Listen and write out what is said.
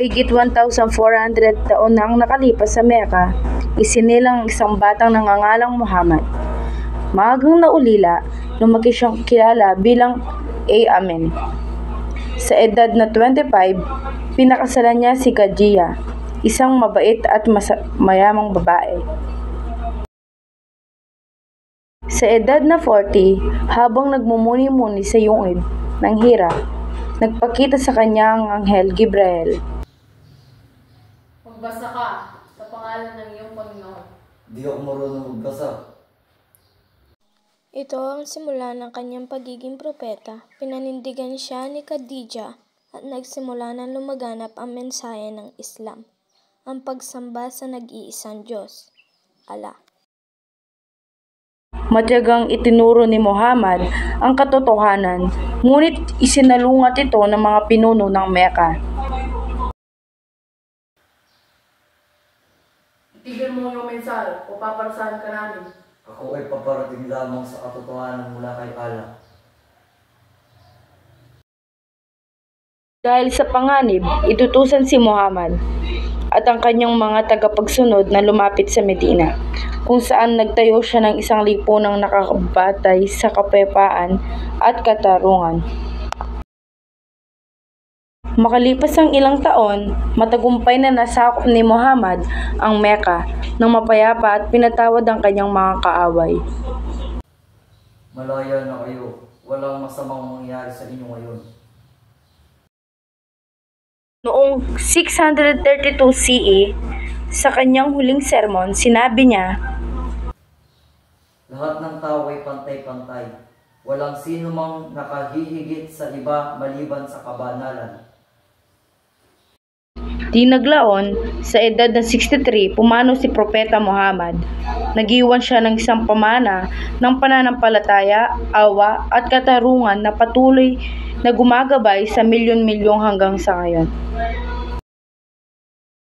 Higit 1,400 taon na ang nakalipas sa Mecca, isinilang isang batang nangangalang Muhammad. Maagang naulila, lumaki siyang kilala bilang Amen. Sa edad na 25, pinakasalan niya si Khadijah, isang mabait at mayamang babae. Sa edad na 40, habang nagmumuni-muni sa yungib ng Hira, nagpakita sa kanya ang anghel Gabriel. Magbasa ka sa pangalan ng iyong Panginoon. Di ako marunong magbasa. Ito ang simula ng kanyang pagiging propeta. Pinanindigan siya ni Khadijah at nagsimula ng lumaganap ang mensahe ng Islam, ang pagsamba sa nag-iisang Diyos, Allah. Matyagang itinuro ni Muhammad ang katotohanan, ngunit isinalungat ito ng mga pinuno ng Mecca. Itigil mo yung mensahe o paparasahan ka namin. Ako ay paparating lamang sa katotohanan mula kay Allah. Dahil sa panganib, itutusan si Muhammad at ang kanyang mga tagapagsunod na lumapit sa Medina, kung saan nagtayo siya ng isang lipunang nakabatay sa kapayapaan at katarungan. Makalipas ang ilang taon, matagumpay na nasakop ni Muhammad ang Mecca ng mapayapa at pinatawad ang kanyang mga kaaway. Malaya na kayo. Walang masamang mangyayari sa inyo ngayon. Noong 632 CE, sa kanyang huling sermon, sinabi niya, Lahat ng tao ay pantay-pantay. Walang sino mang nakahihigit sa iba maliban sa kabanalan. Di naglaon, sa edad ng 63, pumanaw si Propeta Muhammad. Nag-iwan siya ng isang pamana ng pananampalataya, awa at katarungan na patuloy na gumagabay sa milyon-milyong hanggang sa ngayon.